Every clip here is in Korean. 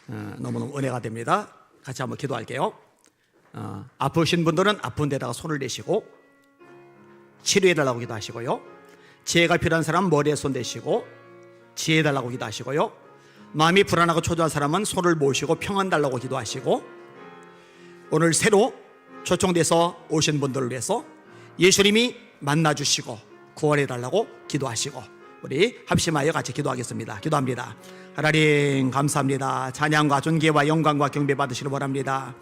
너무너무 은혜가 됩니다. 같이 한번 기도할게요. 아프신 분들은 아픈 데다가 손을 대시고 치료해달라고 기도하시고요. 지혜가 필요한 사람은 머리에 손 대시고 지혜해달라고 기도하시고요. 마음이 불안하고 초조한 사람은 손을 모시고 평안 달라고 기도하시고, 오늘 새로 초청돼서 오신 분들을 위해서 예수님이 만나주시고 구원해달라고 기도하시고, 우리 합심하여 같이 기도하겠습니다. 기도합니다. 하나님 감사합니다. 찬양과 존귀와 영광과 경배 받으시길 바랍니다.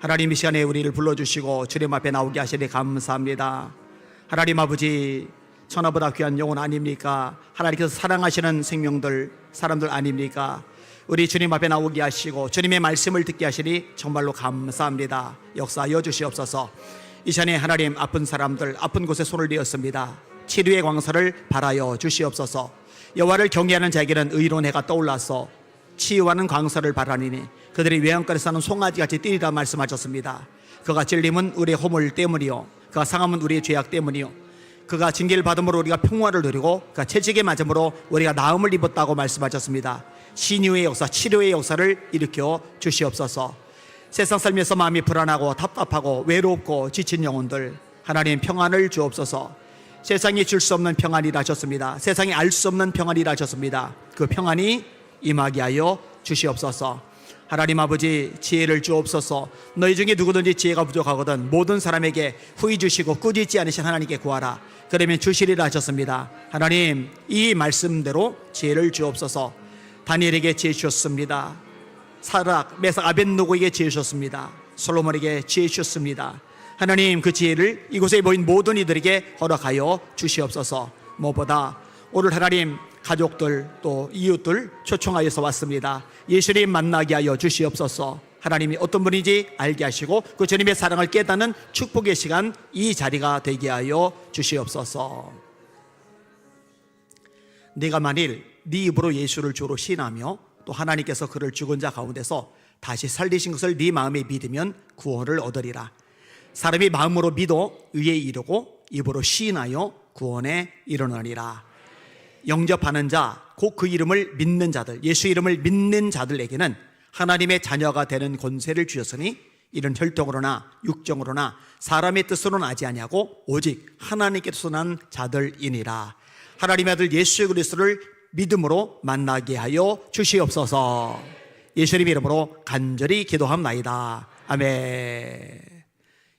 하나님 이 시간에 우리를 불러주시고 주님 앞에 나오게 하시니 감사합니다. 하나님 아버지, 천하보다 귀한 영혼 아닙니까? 하나님께서 사랑하시는 생명들, 사람들 아닙니까? 우리 주님 앞에 나오게 하시고 주님의 말씀을 듣게 하시니 정말로 감사합니다. 역사하여 주시옵소서. 이 시간에 하나님, 아픈 사람들, 아픈 곳에 손을 대었습니다. 치료의 광선을 발하여 주시옵소서. 여호와를 경외하는 자에게는 의로운 해가 떠올라서 치유하는 광선을 바라니니 그들이 외양간에서 는 송아지같이 뛰리라 말씀하셨습니다. 그가 찔림은 우리의 허물 때문이요, 그가 상함은 우리의 죄악 때문이요, 그가 징계를 받음으로 우리가 평화를 누리고 그가 채찍에 맞음으로 우리가 나음을 입었다고 말씀하셨습니다. 신유의 역사, 치료의 역사를 일으켜 주시옵소서. 세상 살면서 마음이 불안하고 답답하고 외롭고 지친 영혼들, 하나님 평안을 주옵소서. 세상이 줄 수 없는 평안이라 하셨습니다. 세상이 알 수 없는 평안이라 하셨습니다. 그 평안이 임하게 하여 주시옵소서. 하나님 아버지, 지혜를 주옵소서. 너희 중에 누구든지 지혜가 부족하거든 모든 사람에게 후히 주시고 꾸짖지 않으신 하나님께 구하라, 그러면 주시리라 하셨습니다. 하나님, 이 말씀대로 지혜를 주옵소서. 다니엘에게 지혜 주셨습니다. 사락, 메삭, 아벳느고에게 지혜 주셨습니다. 솔로몬에게 지혜 주셨습니다. 하나님, 그 지혜를 이곳에 모인 모든 이들에게 허락하여 주시옵소서. 무엇보다 오늘 하나님, 가족들 또 이웃들 초청하여서 왔습니다. 예수님 만나게 하여 주시옵소서. 하나님이 어떤 분인지 알게 하시고 그 주님의 사랑을 깨닫는 축복의 시간, 이 자리가 되게 하여 주시옵소서. 네가 만일 네 입으로 예수를 주로 시인하며 또 하나님께서 그를 죽은 자 가운데서 다시 살리신 것을 네 마음에 믿으면 구원을 얻으리라. 사람이 마음으로 믿어 의에 이르고 입으로 시인하여 구원에 이르느니라. 영접하는 자, 곧 그 이름을 믿는 자들, 예수 이름을 믿는 자들에게는 하나님의 자녀가 되는 권세를 주셨으니 이는 혈통으로나 육정으로나 사람의 뜻으로는 하지 아니하고 오직 하나님께서 난 자들이니라. 하나님의 아들 예수 그리스도를 믿음으로 만나게 하여 주시옵소서. 예수님 이름으로 간절히 기도합나이다. 아멘.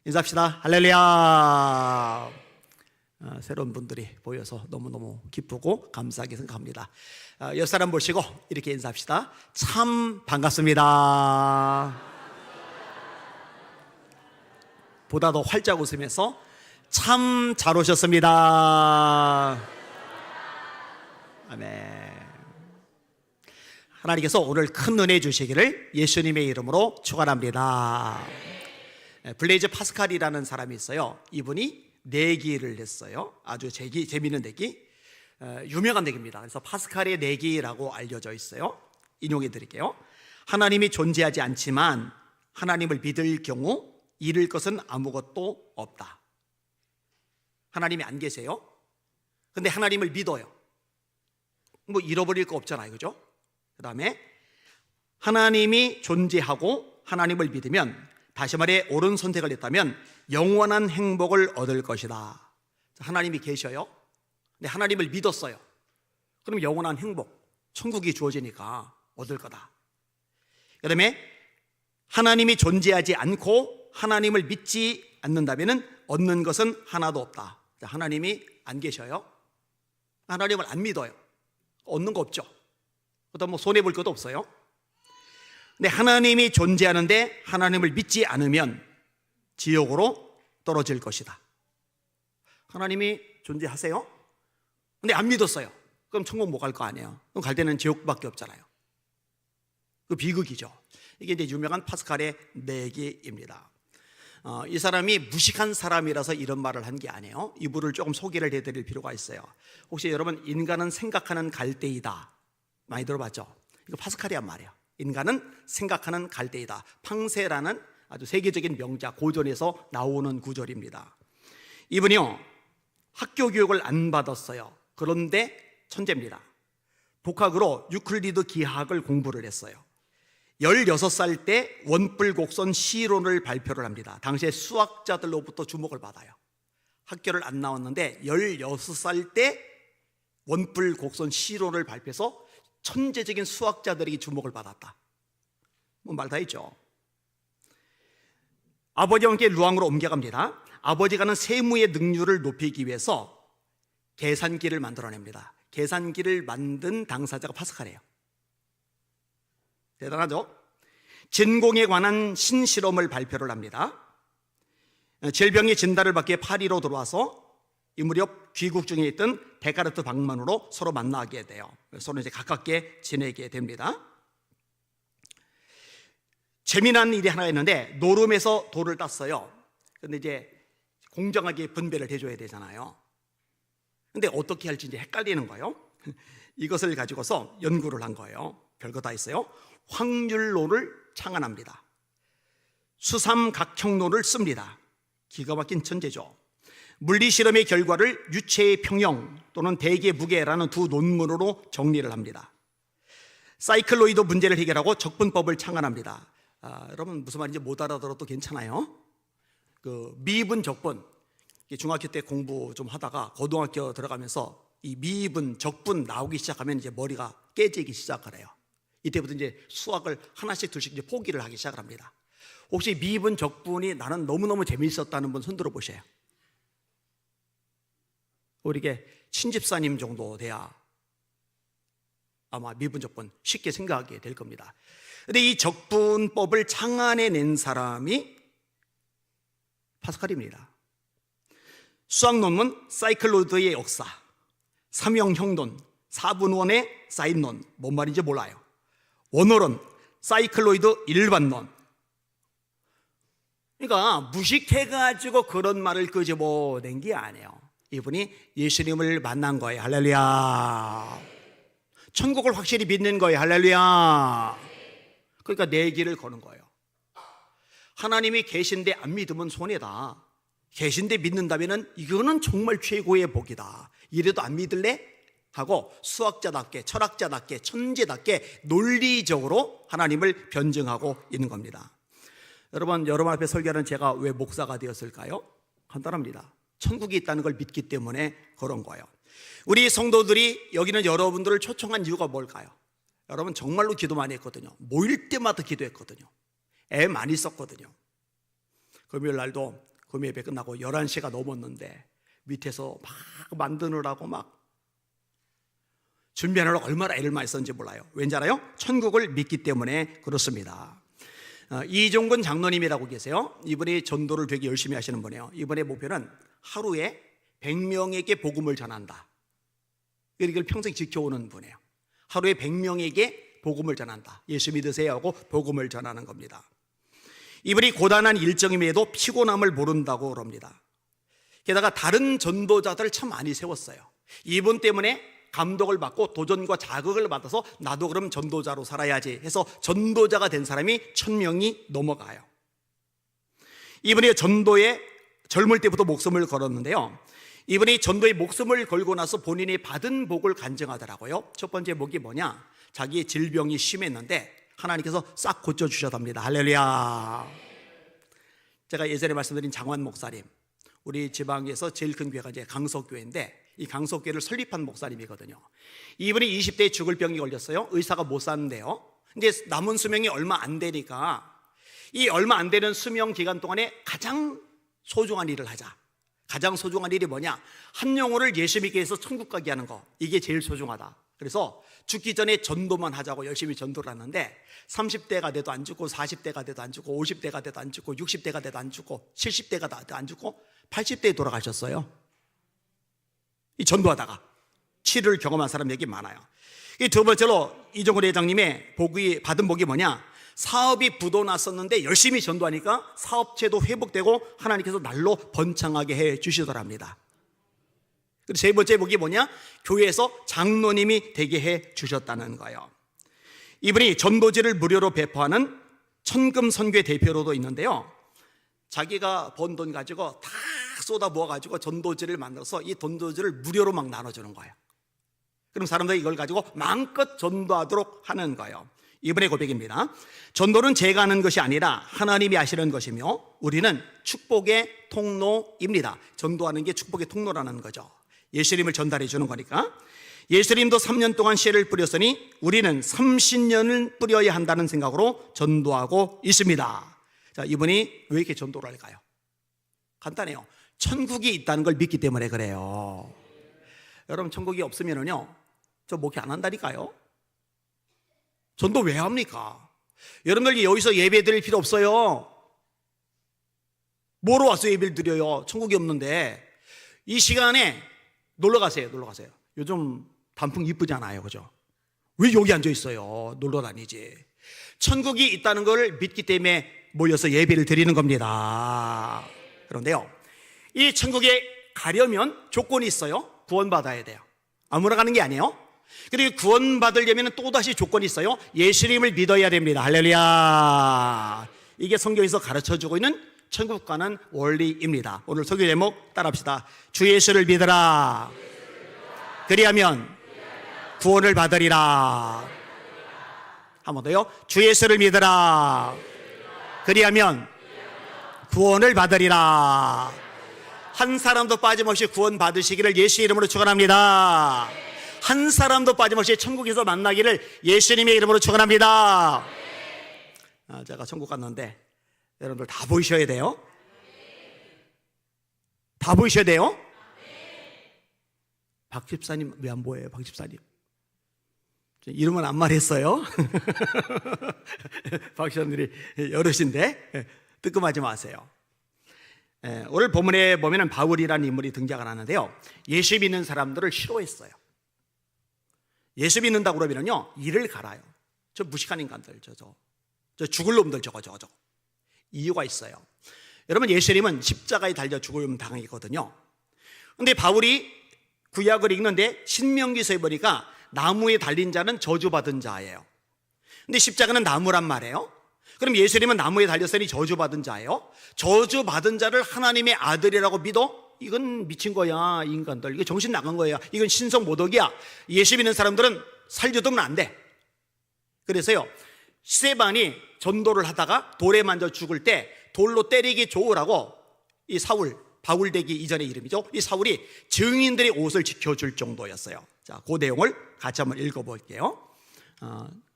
인사합시다. 할렐루야. 새로운 분들이 보여서 너무너무 기쁘고 감사하게 생각합니다. 옆 사람 보시고 이렇게 인사합시다. 참 반갑습니다. 보다 더 활짝 웃으면서 참 잘 오셨습니다. 아멘. 하나님께서 오늘 큰 은혜 주시기를 예수님의 이름으로 축원합니다. 블레이즈 파스칼이라는 사람이 있어요. 이분이 내기를 했어요. 아주 재미있는 내기, 유명한 내기입니다. 그래서 파스칼의 내기라고 알려져 있어요. 인용해 드릴게요. 하나님이 존재하지 않지만 하나님을 믿을 경우 잃을 것은 아무것도 없다. 하나님이 안 계세요. 근데 하나님을 믿어요. 뭐 잃어버릴 거 없잖아요, 그죠? 그 다음에 하나님이 존재하고 하나님을 믿으면, 다시 말해 옳은 선택을 했다면 영원한 행복을 얻을 것이다. 하나님이 계셔요. 근데 하나님을 믿었어요. 그럼 영원한 행복, 천국이 주어지니까 얻을 거다. 그 다음에 하나님이 존재하지 않고 하나님을 믿지 않는다면 얻는 것은 하나도 없다. 하나님이 안 계셔요. 하나님을 안 믿어요. 얻는 거 없죠. 그다음 뭐 손해볼 것도 없어요. 근데 하나님이 존재하는데 하나님을 믿지 않으면 지옥으로 떨어질 것이다. 하나님이 존재하세요? 근데 안 믿었어요. 그럼 천국 못 갈 거 아니에요. 그럼 갈 때는 지옥밖에 없잖아요. 그 비극이죠. 이게 이제 유명한 파스칼의 내기입니다. 이 사람이 무식한 사람이라서 이런 말을 한 게 아니에요. 이분을 조금 소개를 해드릴 필요가 있어요. 혹시 여러분, 인간은 생각하는 갈대이다 많이 들어봤죠? 이거 파스칼이 한 말이에요. 인간은 생각하는 갈대이다. 팡세라는 아주 세계적인 명자, 고전에서 나오는 구절입니다. 이분이요, 학교 교육을 안 받았어요. 그런데 천재입니다. 복학으로 유클리드 기하학을 공부를 했어요. 16살 때 원뿔곡선 시론을 발표를 합니다. 당시에 수학자들로부터 주목을 받아요. 학교를 안 나왔는데 16살 때 원뿔곡선 시론을 발표해서 천재적인 수학자들에게 주목을 받았다. 뭐 말 다 했죠. 아버지와 함께 루앙으로 옮겨갑니다. 아버지가는 세무의 능률을 높이기 위해서 계산기를 만들어냅니다. 계산기를 만든 당사자가 파스칼이에요. 대단하죠? 진공에 관한 신실험을 발표를 합니다. 질병의 진단을 받기 위해 파리로 들어와서 이 무렵 귀국 중에 있던 데카르트 방문으로 서로 만나게 돼요. 서로 이제 가깝게 지내게 됩니다. 재미난 일이 하나 있는데 노름에서 돌을 땄어요. 근데 이제 공정하게 분배를 해줘야 되잖아요. 근데 어떻게 할지 이제 헷갈리는 거예요. 이것을 가지고서 연구를 한 거예요. 별거 다 있어요. 확률론을 창안합니다. 수삼각형론을 씁니다. 기가 막힌 천재죠. 물리 실험의 결과를 유체의 평형 또는 대기의 무게라는 두 논문으로 정리를 합니다. 사이클로이드 문제를 해결하고 적분법을 창안합니다. 여러분 무슨 말인지 못 알아들어도 괜찮아요. 그 미분 적분, 중학교 때 공부 좀 하다가 고등학교 들어가면서 이 미분 적분 나오기 시작하면 이제 머리가 깨지기 시작을 해요. 이때부터 이제 수학을 하나씩 둘씩 이제 포기를 하기 시작을 합니다. 혹시 미분 적분이 나는 너무너무 재미있었다는 분 손 들어 보세요. 우리 이게 친집사님 정도 돼야 아마 미분 적분 쉽게 생각하게 될 겁니다. 근데 이 적분법을 창안해낸 사람이 파스칼입니다. 수학 논문 사이클로이드의 역사, 삼형형론, 4분원의 사인론, 뭔 말인지 몰라요. 원어론, 사이클로이드 일반론. 그러니까 무식해가지고 그런 말을 끄집어낸 게 아니에요. 이분이 예수님을 만난 거예요. 할렐루야. 천국을 확실히 믿는 거예요. 할렐루야. 그러니까 내 길을 거는 거예요. 하나님이 계신데 안 믿으면 손해다. 계신데 믿는다면 이거는 정말 최고의 복이다. 이래도 안 믿을래? 하고 수학자답게 철학자답게 천재답게 논리적으로 하나님을 변증하고 있는 겁니다. 여러분 앞에 설교하는 제가 왜 목사가 되었을까요? 간단합니다. 천국이 있다는 걸 믿기 때문에 그런 거예요. 우리 성도들이 여기는 여러분들을 초청한 이유가 뭘까요? 여러분 정말로 기도 많이 했거든요. 모일 때마다 기도했거든요. 애 많이 썼거든요. 금요일 날도 금요 예배 끝나고 11시가 넘었는데 밑에서 막 만드느라고 막 준비하느라고 얼마나 애를 많이 썼는지 몰라요. 왠지 알아요? 천국을 믿기 때문에 그렇습니다. 이종근 장로님이라고 계세요. 이분이 전도를 되게 열심히 하시는 분이에요. 이분의 목표는 하루에 100명에게 복음을 전한다. 이걸 평생 지켜오는 분이에요. 하루에 100명에게 복음을 전한다. 예수 믿으세요 하고 복음을 전하는 겁니다. 이분이 고단한 일정임에도 피곤함을 모른다고 그럽니다. 게다가 다른 전도자들을 참 많이 세웠어요. 이분 때문에 감독을 받고 도전과 자극을 받아서 나도 그럼 전도자로 살아야지 해서 전도자가 된 사람이 1000명이 넘어가요. 이분이 전도에 젊을 때부터 목숨을 걸었는데요. 이분이 전도에 목숨을 걸고 나서 본인이 받은 복을 간증하더라고요. 첫 번째 복이 뭐냐? 자기의 질병이 심했는데 하나님께서 싹 고쳐주셨답니다. 할렐루야. 제가 예전에 말씀드린 장환 목사님, 우리 지방에서 제일 큰 교회가 이제 강석교회인데 이 강석교회를 설립한 목사님이거든요. 이분이 20대에 죽을 병이 걸렸어요. 의사가 못 샀는데요. 근데 남은 수명이 얼마 안 되니까 이 얼마 안 되는 수명 기간 동안에 가장 소중한 일을 하자. 가장 소중한 일이 뭐냐? 한 영혼을 예수 믿게 해서 천국 가게 하는 거. 이게 제일 소중하다. 그래서 죽기 전에 전도만 하자고 열심히 전도를 하는데 30대가 돼도 안 죽고 40대가 돼도 안 죽고 50대가 돼도 안 죽고 60대가 돼도 안 죽고 70대가 돼도 안 죽고 80대에 돌아가셨어요. 이 전도하다가 치료를 경험한 사람 얘기 많아요. 이 두 번째로 이종근 회장님의 받은 복이 뭐냐? 사업이 부도났었는데 열심히 전도하니까 사업체도 회복되고 하나님께서 날로 번창하게 해 주시더랍니다. 그리고 세 번째 복이 뭐냐? 교회에서 장로님이 되게 해 주셨다는 거예요. 이분이 전도지를 무료로 배포하는 천금선교회 대표로도 있는데요. 자기가 번 돈 가지고 다 쏟아 부어가지고 전도지를 만들어서 이 전도지를 무료로 막 나눠주는 거예요. 그럼 사람들이 이걸 가지고 마음껏 전도하도록 하는 거예요. 이분의 고백입니다. 전도는 제가 하는 것이 아니라 하나님이 하시는 것이며 우리는 축복의 통로입니다. 전도하는 게 축복의 통로라는 거죠. 예수님을 전달해 주는 거니까. 예수님도 3년 동안 씨를 뿌렸으니 우리는 30년을 뿌려야 한다는 생각으로 전도하고 있습니다. 자, 이분이 왜 이렇게 전도를 할까요? 간단해요. 천국이 있다는 걸 믿기 때문에 그래요. 여러분, 천국이 없으면은요, 저 목회 안 한다니까요. 전도 왜 합니까? 여러분들 여기서 예배 드릴 필요 없어요. 뭐로 와서 예배를 드려요? 천국이 없는데. 이 시간에 놀러 가세요. 놀러 가세요. 요즘 단풍 이쁘잖아요, 그죠? 왜 여기 앉아 있어요? 놀러 다니지. 천국이 있다는 걸 믿기 때문에 모여서 예배를 드리는 겁니다. 그런데요, 이 천국에 가려면 조건이 있어요. 구원받아야 돼요. 아무나 가는 게 아니에요. 그리고 구원받으려면 또다시 조건이 있어요. 예수님을 믿어야 됩니다. 할렐루야. 이게 성경에서 가르쳐주고 있는 천국 가는 원리입니다. 오늘 설교 제목 따라합시다. 주 예수를 믿어라. 그리하면 구원을 받으리라. 한 번 더요. 주 예수를 믿어라. 그리하면 구원을 받으리라. 한 사람도 빠짐없이 구원 받으시기를 예수 이름으로 축원합니다. 한 사람도 빠짐없이 천국에서 만나기를 예수님의 이름으로 축원합니다. 제가 천국 갔는데 여러분들 다 보이셔야 돼요. 다 보이셔야 돼요. 박 집사님 왜 안 보여요? 박 집사님 이름은 안 말했어요. 박 집사님들이 어르신데 뜨끔하지 마세요. 오늘 본문에 보면 바울이라는 인물이 등장을 하는데요, 예수 믿는 사람들을 싫어했어요. 예수 믿는다고 그러면요 이를 갈아요. 저 무식한 인간들, 저 죽을 놈들, 저거 이유가 있어요. 여러분, 예수님은 십자가에 달려 죽음 당했거든요. 근데 바울이 구약을 읽는데 신명기서에 보니까 나무에 달린 자는 저주받은 자예요. 근데 십자가는 나무란 말이에요. 그럼 예수님은 나무에 달렸으니 저주받은 자예요. 저주받은 자를 하나님의 아들이라고 믿어? 이건 미친 거야, 인간들. 이거 정신 나간 거야. 이건 신성모독이야. 예수 믿는 사람들은 살려두면 안 돼. 그래서요, 스데반이 전도를 하다가 돌에 만져 죽을 때 돌로 때리기 좋으라고 이 사울, 바울 되기 이전의 이름이죠, 이 사울이 증인들의 옷을 지켜줄 정도였어요. 자, 그 내용을 같이 한번 읽어볼게요.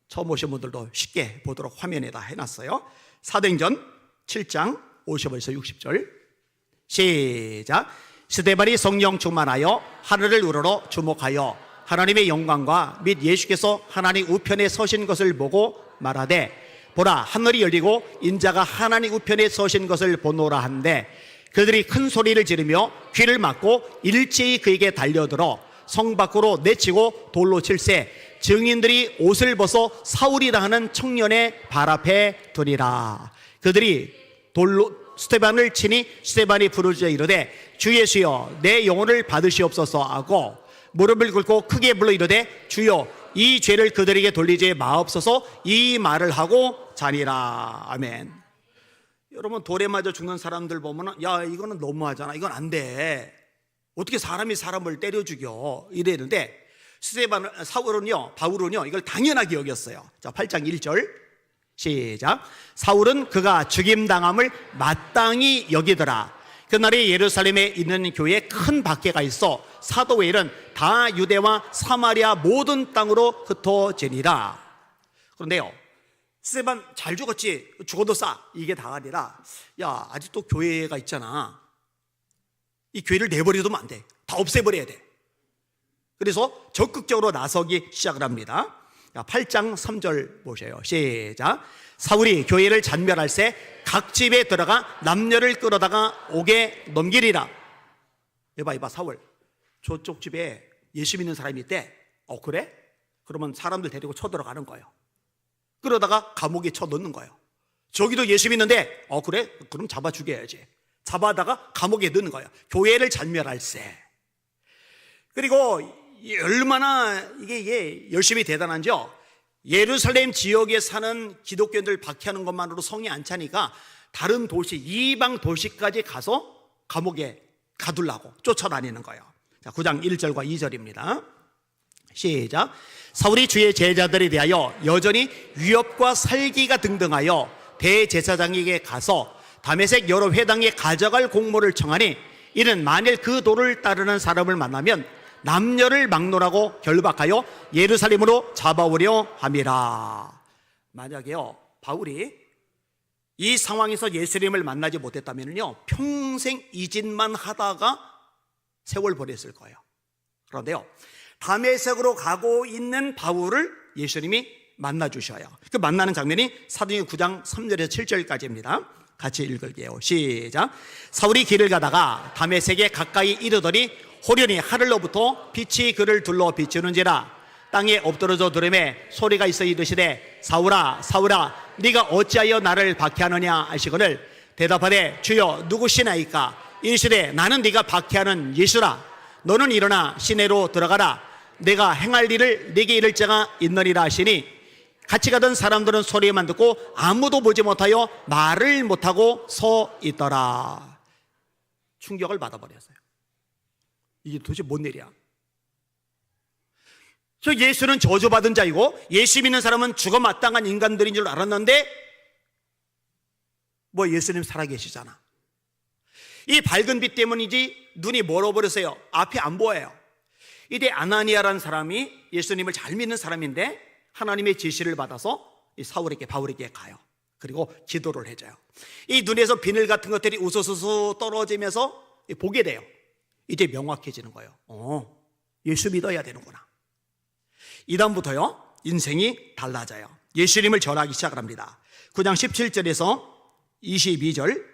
처음 오신 분들도 쉽게 보도록 화면에다 해놨어요. 사도행전 7장 50에서 60절 시작. 스데반이 성령 충만하여 하늘을 우러러 주목하여 하나님의 영광과 및 예수께서 하나님 우편에 서신 것을 보고 말하되, 보라, 하늘이 열리고 인자가 하나님 우편에 서신 것을 보노라 한데, 그들이 큰 소리를 지르며 귀를 막고 일제히 그에게 달려들어 성 밖으로 내치고 돌로 칠세 증인들이 옷을 벗어 사울이라 하는 청년의 발 앞에 두니라. 그들이 돌로 스데반을 치니 스데반이 부르짖어 이르되, 주 예수여, 내 영혼을 받으시옵소서 하고 무릎을 꿇고 크게 불러 이르되, 주여, 이 죄를 그들에게 돌리지 마옵소서. 이 말을 하고 자니라. 아멘. 여러분, 돌에 맞아 죽는 사람들 보면 야, 이거는 너무하잖아, 이건 안 돼, 어떻게 사람이 사람을 때려 죽여, 이랬는데 바울은요 이걸 당연하게 여겼어요. 자, 8장 1절 시작. 사울은 그가 죽임당함을 마땅히 여기더라. 그날에 예루살렘에 있는 교회에 큰 박해가 있어 사도 외일은 다 유대와 사마리아 모든 땅으로 흩어지니라. 그런데요, 스데반 잘 죽었지, 죽어도 싸, 이게 다가 아니라, 야, 아직도 교회가 있잖아, 이 교회를 내버려두면 안 돼, 다 없애버려야 돼. 그래서 적극적으로 나서기 시작을 합니다. 8장 3절 보세요. 시작. 사울이 교회를 잔멸할새 각 집에 들어가 남녀를 끌어다가 옥에 넘기리라. 이봐, 사울, 저쪽 집에 예수 믿는 사람이 있대. 그래? 그러면 사람들 데리고 쳐들어가는 거예요. 그러다가 감옥에 쳐넣는 거예요. 저기도 예수 믿는데, 그래? 그럼 잡아 죽여야지. 잡아다가 감옥에 넣는 거예요. 교회를 잔멸할새. 그리고 얼마나 이게 열심히 대단한지요, 예루살렘 지역에 사는 기독교인들 박해하는 것만으로 성이 안 차니까 다른 도시, 이방 도시까지 가서 감옥에 가두려고 쫓아다니는 거예요. 자, 9장 1절과 2절입니다. 시작. 사울이 주의 제자들에 대하여 여전히 위협과 살기가 등등하여 대제사장에게 가서 다메섹 여러 회당에 가져갈 공모를 청하니 이는 만일 그 도를 따르는 사람을 만나면 남녀를 막론하고 결박하여 예루살렘으로 잡아오려 함이라. 만약에요 바울이 이 상황에서 예수님을 만나지 못했다면요 평생 이 짓만 하다가 세월 보냈을 거예요. 그런데요 다메섹으로 가고 있는 바울을 예수님이 만나 주셔요. 그 만나는 장면이 사도행전 9장 3절에서 7절까지입니다. 같이 읽을게요. 시작. 사울이 길을 가다가 다메섹에 가까이 이르더니 호련히 하늘로부터 빛이 그를 둘러 비추는지라. 땅에 엎드러져 들음에 소리가 있어 이르시되 사울아 사울아 네가 어찌하여 나를 박해하느냐 하시거늘 대답하되 주여 누구시나이까. 이르시되 나는 네가 박해하는 예수라. 너는 일어나 시내로 들어가라. 내가 행할 일을 네게 이를 자가 있느니라 하시니 같이 가던 사람들은 소리만 듣고 아무도 보지 못하여 말을 못하고 서 있더라. 충격을 받아버렸어요. 이게 도대체 뭔 일이야? 저 예수는 저주받은 자이고 예수 믿는 사람은 죽어 마땅한 인간들인 줄 알았는데 뭐 예수님 살아계시잖아. 이 밝은 빛 때문인지 눈이 멀어버렸어요. 앞이 안 보여요. 이때 아나니아라는 사람이 예수님을 잘 믿는 사람인데 하나님의 지시를 받아서 이 사울에게 바울에게 가요. 그리고 기도를 해줘요. 이 눈에서 비늘 같은 것들이 우수수수 떨어지면서 보게 돼요. 이제 명확해지는 거예요. 예수 믿어야 되는구나. 이 다음부터요 인생이 달라져요. 예수님을 전하기 시작을 합니다. 9장 17절에서 22절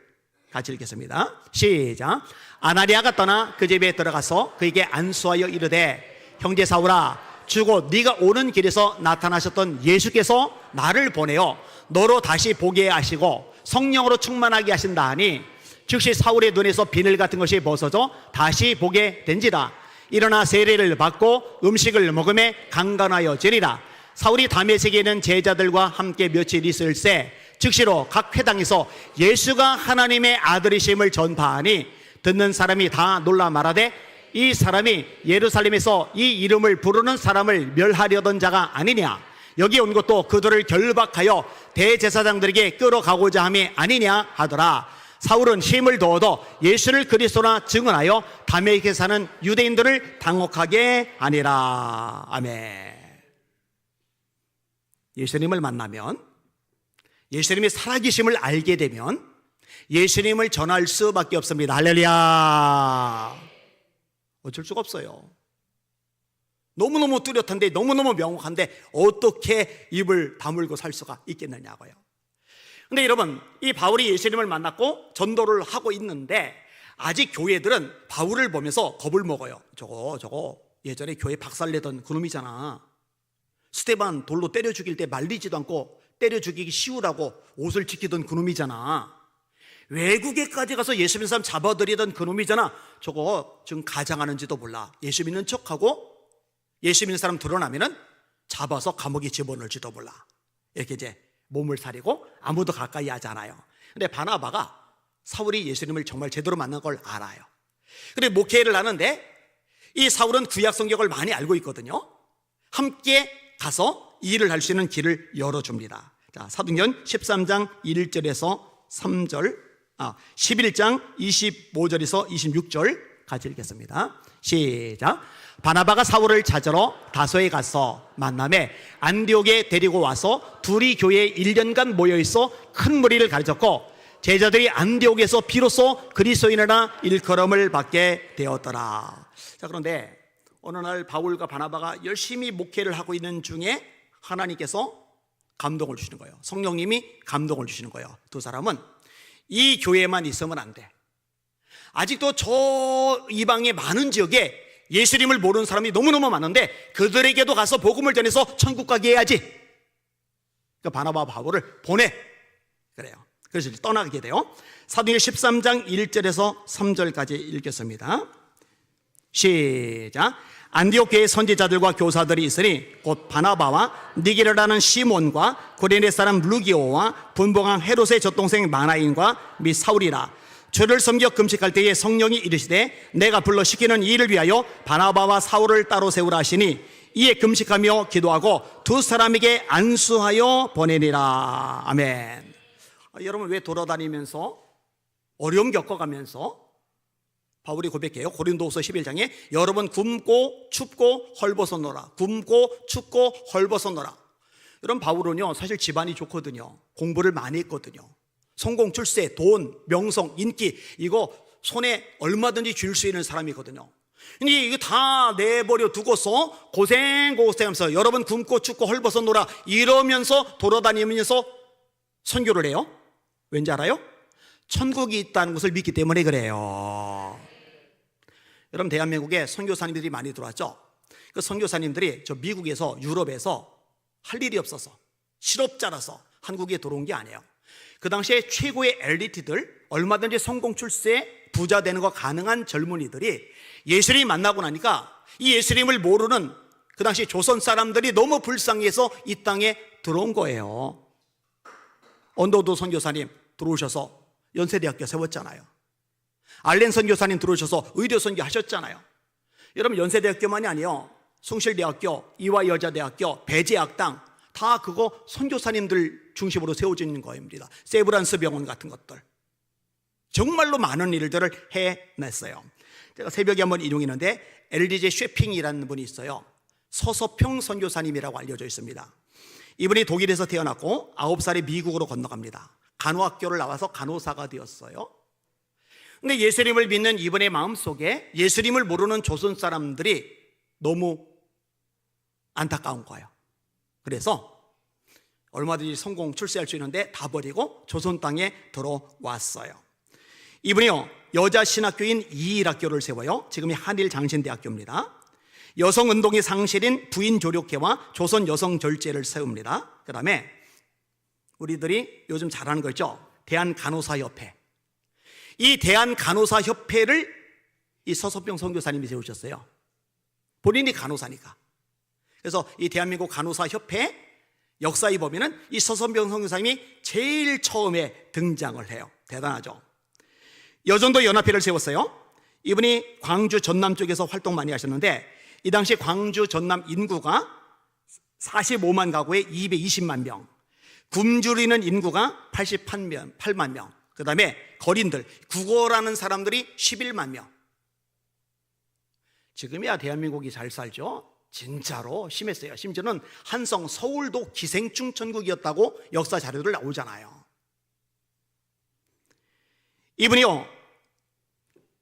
같이 읽겠습니다. 시작. 아나니아가 떠나 그 집에 들어가서 그에게 안수하여 이르되 형제 사울아 주고 네가 오는 길에서 나타나셨던 예수께서 나를 보내어 너로 다시 보게 하시고 성령으로 충만하게 하신다 하니 즉시 사울의 눈에서 비늘 같은 것이 벗어져 다시 보게 된지라. 일어나 세례를 받고 음식을 먹음에 강건하여지리라. 사울이 다메섹에 있는 제자들과 함께 며칠 있을새 즉시로 각 회당에서 예수가 하나님의 아들이심을 전파하니 듣는 사람이 다 놀라 말하되 이 사람이 예루살렘에서 이 이름을 부르는 사람을 멸하려던 자가 아니냐. 여기 온 것도 그들을 결박하여 대제사장들에게 끌어가고자 함이 아니냐 하더라. 사울은 힘을 더 얻어 예수를 그리스도라 증언하여 다메섹에 사는 유대인들을 당혹하게 하니라. 아멘. 예수님을 만나면 예수님의 살아계심을 알게 되면 예수님을 전할 수밖에 없습니다. 할렐루야. 어쩔 수가 없어요. 너무너무 뚜렷한데 너무너무 명확한데 어떻게 입을 다물고 살 수가 있겠느냐고요. 근데 여러분 이 바울이 예수님을 만났고 전도를 하고 있는데 아직 교회들은 바울을 보면서 겁을 먹어요. 저거 예전에 교회 박살내던 그놈이잖아. 스데반 돌로 때려 죽일 때 말리지도 않고 때려 죽이기 쉬우라고 옷을 지키던 그놈이잖아. 외국에까지 가서 예수 믿는 사람 잡아들이던 그놈이잖아. 저거 지금 가장하는지도 몰라. 예수 믿는 척하고 예수 믿는 사람 드러나면은 잡아서 감옥에 집어넣을지도 몰라. 이렇게 이제 몸을 사리고 아무도 가까이 하지 않아요. 근데 바나바가 사울이 예수님을 정말 제대로 만난 걸 알아요. 근데 목회를 하는데 이 사울은 구약 성경을 많이 알고 있거든요. 함께 가서 일을 할 수 있는 길을 열어줍니다. 자, 사도행전 13장 1절에서 3절, 11장 25절에서 26절 같이 읽겠습니다. 시작. 바나바가 사울을 찾으러 다소에 가서 만남에 안디옥에 데리고 와서 둘이 교회에 1년간 모여있어 큰 무리를 가르쳤고 제자들이 안디옥에서 비로소 그리스도인이라 일컬음을 받게 되었더라. 자, 그런데 어느 날 바울과 바나바가 열심히 목회를 하고 있는 중에 하나님께서 감동을 주시는 거예요. 성령님이 감동을 주시는 거예요. 두 사람은 이 교회만 있으면 안 돼. 아직도 저 이방의 많은 지역에 예수님을 모르는 사람이 너무너무 많은데 그들에게도 가서 복음을 전해서 천국 가게 해야지. 그러니까 바나바와 바울을 보내. 그래요. 그래서 떠나게 돼요. 사도행전 13장 1절에서 3절까지 읽겠습니다. 시작. 안디옥 교회에 선지자들과 교사들이 있으니 곧 바나바와 니게르라는 시몬과 구레네 사람 루기오와 분봉왕 헤롯의 젖동생 마나인과 및 사울이라. 주를 섬겨 금식할 때에 성령이 이르시되 내가 불러 시키는 이 일을 위하여 바나바와 사울을 따로 세우라 하시니 이에 금식하며 기도하고 두 사람에게 안수하여 보내니라. 아멘. 여러분, 왜 돌아다니면서 어려움 겪어가면서 바울이 고백해요. 고린도후서 11장에 여러분 굶고 춥고 헐벗어노라. 굶고 춥고 헐벗어노라. 여러분, 바울은요 사실 집안이 좋거든요. 공부를 많이 했거든요. 성공, 출세, 돈, 명성, 인기, 이거 손에 얼마든지 쥘 수 있는 사람이거든요. 근데 이거 다 내버려 두고서 고생하면서 여러분 굶고 춥고 헐벗어노라 이러면서 돌아다니면서 선교를 해요. 왠지 알아요? 천국이 있다는 것을 믿기 때문에 그래요. 여러분, 대한민국에 선교사님들이 많이 들어왔죠. 그 선교사님들이 저 미국에서 유럽에서 할 일이 없어서 실업자라서 한국에 들어온 게 아니에요. 그 당시에 최고의 엘리트들, 얼마든지 성공 출세 부자 되는 거 가능한 젊은이들이 예수님 만나고 나니까 이 예수님을 모르는 그 당시 조선 사람들이 너무 불쌍해서 이 땅에 들어온 거예요. 언더도 선교사님 들어오셔서 연세대학교 세웠잖아요. 알렌 선교사님 들어오셔서 의료 선교 하셨잖아요. 여러분, 연세대학교만이 아니에요. 숭실대학교, 이화여자대학교, 배제학당 다 그거 선교사님들 중심으로 세워지는 거입니다. 세브란스 병원 같은 것들 정말로 많은 일들을 해냈어요. 제가 새벽에 한번 인용했는데 LDJ 쉐핑이라는 분이 있어요. 서서평 선교사님이라고 알려져 있습니다. 이분이 독일에서 태어났고 9살에 미국으로 건너갑니다. 간호학교를 나와서 간호사가 되었어요. 근데 예수님을 믿는 이분의 마음속에 예수님을 모르는 조선 사람들이 너무 안타까운 거예요. 그래서 얼마든지 성공 출세할 수 있는데 다 버리고 조선 땅에 들어왔어요. 이분이요 여자 신학교인 이일학교를 세워요. 지금이 한일장신대학교입니다. 여성운동의 상실인 부인조력회와 조선여성절제를 세웁니다. 그 다음에 우리들이 요즘 잘하는 거 있죠. 대한간호사협회. 이 대한간호사협회를 이 서서평 선교사님이 세우셨어요. 본인이 간호사니까. 그래서 이 대한민국 간호사협회 역사에 보면은 이 서서평 선교사님이 제일 처음에 등장을 해요. 대단하죠. 여전도 연합회를 세웠어요. 이분이 광주 전남 쪽에서 활동 많이 하셨는데 이 당시 광주 전남 인구가 45만 가구에 220만 명, 굶주리는 인구가 88만 명, 그 다음에 거린들, 국어라는 사람들이 11만 명. 지금이야 대한민국이 잘 살죠. 진짜로 심했어요. 심지어는 한성 서울도 기생충 천국이었다고 역사 자료들 나오잖아요. 이분이요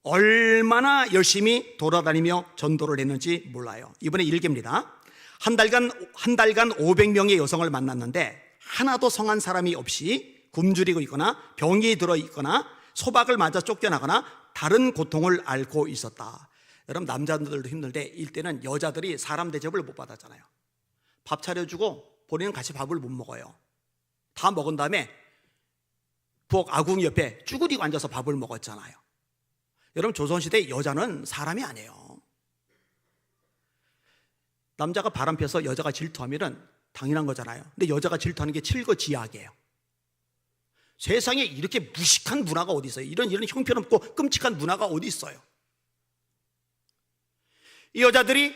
얼마나 열심히 돌아다니며 전도를 했는지 몰라요. 이번에 일기입니다. 한 달간 500명의 여성을 만났는데 하나도 성한 사람이 없이 굶주리고 있거나 병이 들어 있거나 소박을 맞아 쫓겨나거나 다른 고통을 앓고 있었다. 여러분, 남자들도 힘들때 이때는 여자들이 사람 대접을 못 받았잖아요. 밥 차려주고 본인은 같이 밥을 못 먹어요. 다 먹은 다음에 부엌 아궁이 옆에 쭈그리고 앉아서 밥을 먹었잖아요. 여러분, 조선시대 여자는 사람이 아니에요. 남자가 바람 펴서 여자가 질투하면 당연한 거잖아요. 근데 여자가 질투하는 게 칠거지약이에요. 세상에 이렇게 무식한 문화가 어디 있어요? 이런 형편없고 끔찍한 문화가 어디 있어요? 이 여자들이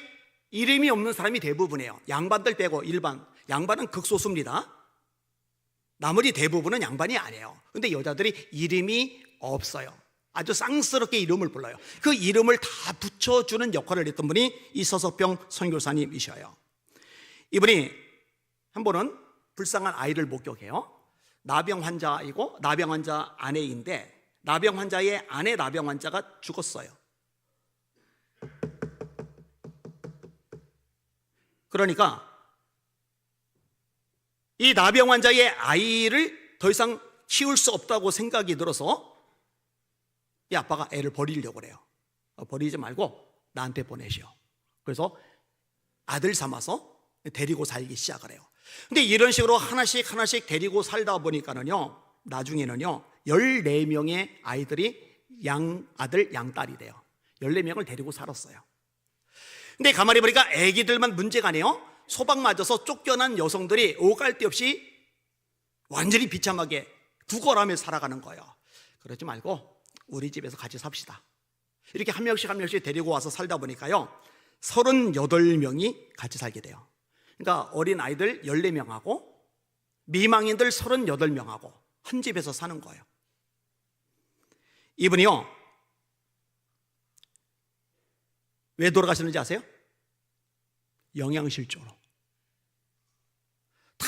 이름이 없는 사람이 대부분이에요. 양반들 빼고 일반, 양반은 극소수입니다. 나머지 대부분은 양반이 아니에요. 근데 여자들이 이름이 없어요. 아주 쌍스럽게 이름을 불러요. 그 이름을 다 붙여주는 역할을 했던 분이 이 서서평 선교사님이셔요. 이분이 한 번은 불쌍한 아이를 목격해요. 나병 환자이고 나병 환자 아내인데 나병 환자의 아내 나병 환자가 죽었어요. 그러니까 이 나병 환자의 아이를 더 이상 키울 수 없다고 생각이 들어서 이 아빠가 애를 버리려고 그래요. 버리지 말고 나한테 보내시오. 그래서 아들 삼아서 데리고 살기 시작을 해요. 근데 이런 식으로 하나씩 데리고 살다 보니까는요, 나중에는요 14명의 아이들이 양아들 양딸이 돼요. 14명을 데리고 살았어요. 근데 가만히 보니까 애기들만 문제가 아니에요. 소박 맞아서 쫓겨난 여성들이 오갈 데 없이 완전히 비참하게 구걸하며 살아가는 거예요. 그러지 말고 우리 집에서 같이 삽시다. 이렇게 한 명씩 데리고 와서 살다 보니까요, 38명이 같이 살게 돼요. 그러니까 어린 아이들 14명하고 미망인들 38명하고 한 집에서 사는 거예요. 이분이요, 왜 돌아가셨는지 아세요? 영양실조로. 다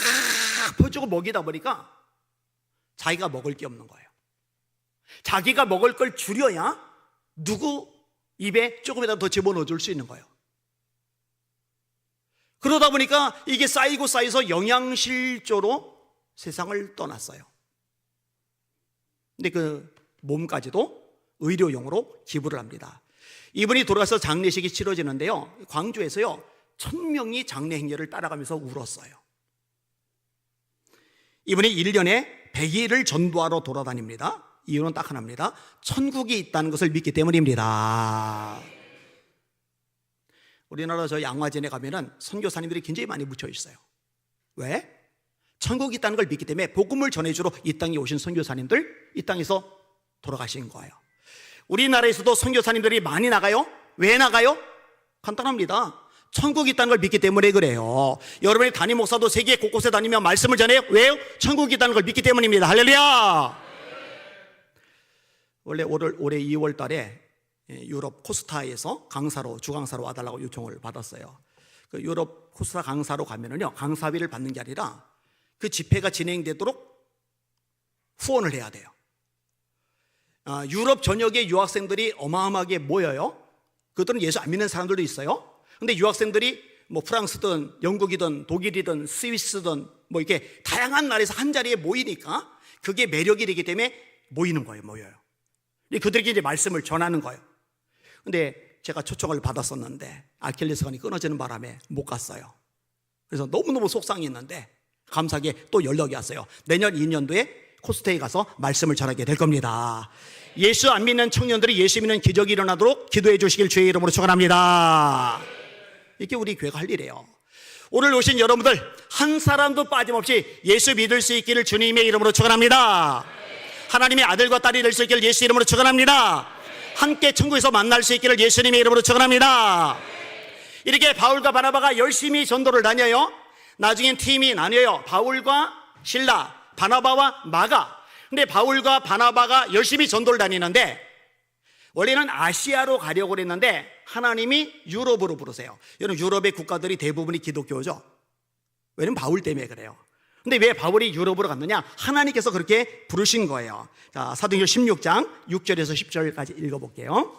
퍼주고 먹이다 보니까 자기가 먹을 게 없는 거예요. 자기가 먹을 걸 줄여야 누구 입에 조금이라도 더 집어넣어 줄 수 있는 거예요. 그러다 보니까 이게 쌓이고 쌓여서 영양실조로 세상을 떠났어요. 근데 그 몸까지도 의료용으로 기부를 합니다. 이분이 돌아가서 장례식이 치러지는데요, 광주에서요 1000명이 장례 행렬을 따라가면서 울었어요. 이분이 1년에 100일을 전도하러 돌아다닙니다. 이유는 딱 하나입니다. 천국이 있다는 것을 믿기 때문입니다. 우리나라 저 양화진에 가면은 선교사님들이 굉장히 많이 묻혀 있어요. 왜? 천국이 있다는 걸 믿기 때문에 복음을 전해주러 이 땅에 오신 선교사님들, 이 땅에서 돌아가신 거예요. 우리나라에서도 선교사님들이 많이 나가요. 왜 나가요? 간단합니다. 천국이 있다는 걸 믿기 때문에 그래요. 여러분이 담임 목사도 세계 곳곳에 다니며 말씀을 전해요. 왜요? 천국이 있다는 걸 믿기 때문입니다. 할렐루야. 원래 올해 2월 달에 유럽 코스타에서 강사로, 주강사로 와달라고 요청을 받았어요. 그 유럽 코스타 강사로 가면은요, 강사비를 받는 게 아니라 그 집회가 진행되도록 후원을 해야 돼요. 유럽 전역의 유학생들이 어마어마하게 모여요. 그들은 예수 안 믿는 사람들도 있어요. 근데 유학생들이 뭐 프랑스든 영국이든 독일이든 스위스든 뭐 이렇게 다양한 나라에서 한 자리에 모이니까 그게 매력이 되기 때문에 모이는 거예요. 모여요. 그들에게 이제 말씀을 전하는 거예요. 근데 제가 초청을 받았었는데 아킬레스건이 끊어지는 바람에 못 갔어요. 그래서 너무너무 속상했는데 감사하게 또 연락이 왔어요. 내년 2년도에 코스타에 가서 말씀을 전하게 될 겁니다. 예수 안 믿는 청년들이 예수 믿는 기적이 일어나도록 기도해 주시길 주의 이름으로 축원합니다. 이게 우리 교회가 할 일이에요. 오늘 오신 여러분들 한 사람도 빠짐없이 예수 믿을 수 있기를 주님의 이름으로 축원합니다. 하나님의 아들과 딸이 될 수 있기를 예수 이름으로 축원합니다. 함께 천국에서 만날 수 있기를 예수님의 이름으로 축원합니다. 이렇게 바울과 바나바가 열심히 전도를 다녀요. 나중엔 팀이 나뉘어요. 바울과 실라, 바나바와 마가. 근데 바울과 바나바가 열심히 전도를 다니는데 원래는 아시아로 가려고 그랬는데 하나님이 유럽으로 부르세요. 여러분, 유럽의 국가들이 대부분이 기독교죠. 왜냐면 바울 때문에 그래요. 근데 왜 바울이 유럽으로 갔느냐? 하나님께서 그렇게 부르신 거예요. 자, 사도행전 16장 6절에서 10절까지 읽어볼게요.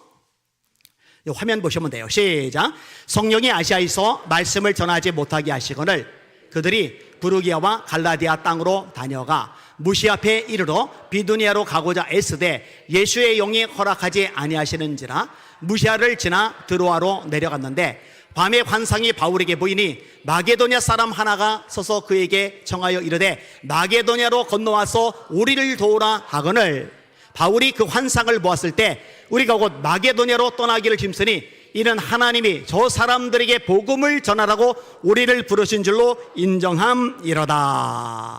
화면 보시면 돼요. 시작. 성령이 아시아에서 말씀을 전하지 못하게 하시거늘 그들이 부르기아와 갈라디아 땅으로 다녀가 무시 앞에 이르러 비두니아로 가고자 애쓰되 예수의 영이 허락하지 아니하시는지라 무시아를 지나 드로아로 내려갔는데 밤에 환상이 바울에게 보이니 마게도냐 사람 하나가 서서 그에게 청하여 이르되 마게도냐로 건너와서 우리를 도우라 하거늘 바울이 그 환상을 보았을 때 우리가 곧 마게도냐로 떠나기를 힘쓰니 이는 하나님이 저 사람들에게 복음을 전하라고 우리를 부르신 줄로 인정함이로다.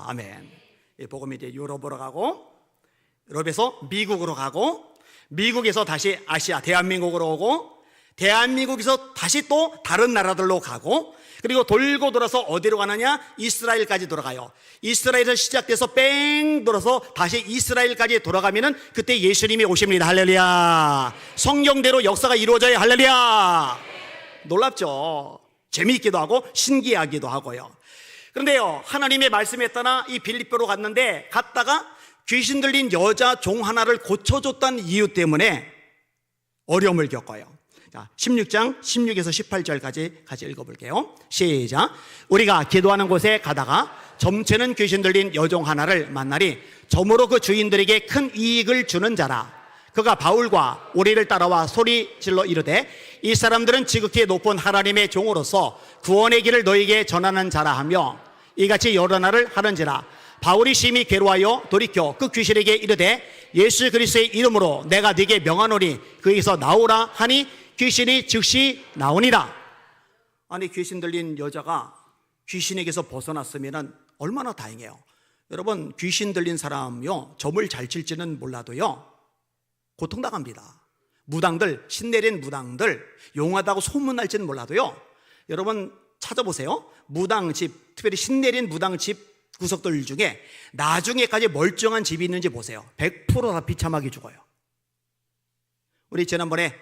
아멘. 이 복음이 이제 유럽으로 가고 유럽에서 미국으로 가고 미국에서 다시 아시아 대한민국으로 오고 대한민국에서 다시 또 다른 나라들로 가고 그리고 돌고 돌아서 어디로 가느냐? 이스라엘까지 돌아가요. 이스라엘에서 시작돼서 뺑 돌아서 다시 이스라엘까지 돌아가면은 그때 예수님이 오십니다. 할렐루야. 성경대로 역사가 이루어져요. 할렐루야. 놀랍죠? 재미있기도 하고 신기하기도 하고요. 그런데요, 하나님의 말씀에 따라 이 빌립보로 갔다가 귀신 들린 여자 종 하나를 고쳐줬다는 이유 때문에 어려움을 겪어요. 자, 16장 16에서 18절까지 같이 읽어볼게요. 시작. 우리가 기도하는 곳에 가다가 점치는 귀신 들린 여종 하나를 만나리 점으로 그 주인들에게 큰 이익을 주는 자라. 그가 바울과 우리를 따라와 소리 질러 이르되 이 사람들은 지극히 높은 하나님의 종으로서 구원의 길을 너에게 전하는 자라 하며 이같이 여러 날을 하는지라. 바울이 심히 괴로워하여 돌이켜 그 귀신에게 이르되 예수 그리스도의 이름으로 내가 네게 명하노니 그에게서 나오라 하니 귀신이 즉시 나오니라. 아니, 귀신 들린 여자가 귀신에게서 벗어났으면 얼마나 다행이에요. 여러분, 귀신 들린 사람이요 점을 잘 칠지는 몰라도요 고통당합니다. 무당들, 신내린 무당들 용하다고 소문날지는 몰라도요, 여러분 찾아보세요. 무당집, 특별히 신내린 무당집 구석들 중에 나중에까지 멀쩡한 집이 있는지 보세요. 100%다 비참하게 죽어요. 우리 지난번에